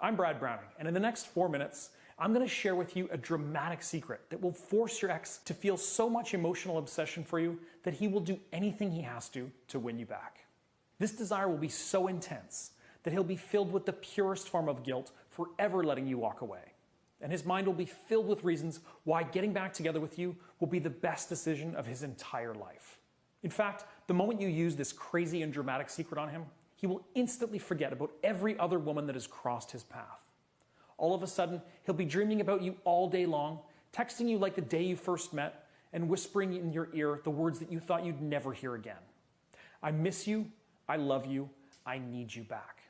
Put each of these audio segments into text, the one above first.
I'm Brad Browning, and in the next 4 minutes, I'm going to share with you a dramatic secret that will force your ex to feel so much emotional obsession for you that he will do anything he has to win you back. This desire will be so intense that he'll be filled with the purest form of guilt for ever letting you walk away. And his mind will be filled with reasons why getting back together with you will be the best decision of his entire life. In fact, the moment you use this crazy and dramatic secret on him, he will instantly forget about every other woman that has crossed his path. All of a sudden, he'll be dreaming about you all day long, texting you like the day you first met, and whispering in your ear the words that you thought you'd never hear again. I miss you, I love you, I need you back.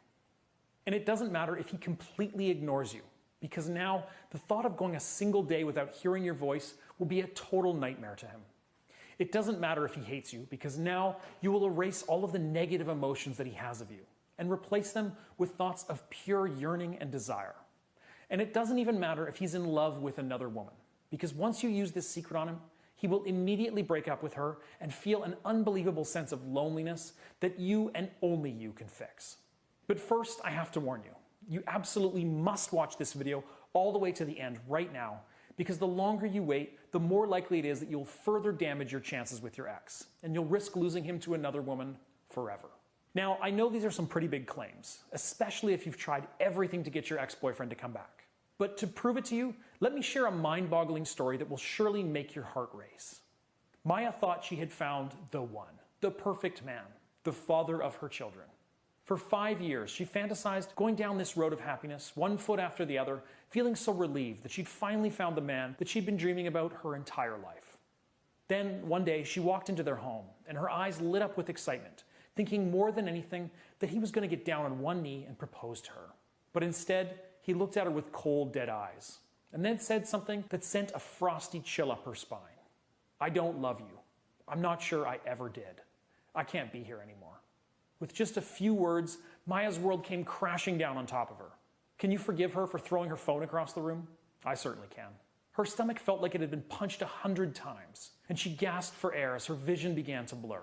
And it doesn't matter if he completely ignores you, because now the thought of going a single day without hearing your voice will be a total nightmare to him. It doesn't matter if he hates you, because now you will erase all of the negative emotions that he has of you and replace them with thoughts of pure yearning and desire. And it doesn't even matter if he's in love with another woman, because once you use this secret on him, he will immediately break up with her and feel an unbelievable sense of loneliness that you and only you can fix. But first, I have to warn you. You absolutely must watch this video all the way to the end right now, because the longer you wait, the more likely it is that you'll further damage your chances with your ex, and you'll risk losing him to another woman forever. Now, I know these are some pretty big claims, especially if you've tried everything to get your ex-boyfriend to come back. But to prove it to you, let me share a mind-boggling story that will surely make your heart race. Maya thought she had found the one, the perfect man, the father of her children. For 5 years, she fantasized going down this road of happiness, one foot after the other, feeling so relieved that she'd finally found the man that she'd been dreaming about her entire life. Then, one day, she walked into their home, and her eyes lit up with excitement, thinking more than anything that he was going to get down on one knee and propose to her. But instead, he looked at her with cold, dead eyes, and then said something that sent a frosty chill up her spine. "I don't love you. I'm not sure I ever did. I can't be here anymore." With just a few words, Maya's world came crashing down on top of her. Can you forgive her for throwing her phone across the room? I certainly can. Her stomach felt like it had been punched 100 times, and she gasped for air as her vision began to blur.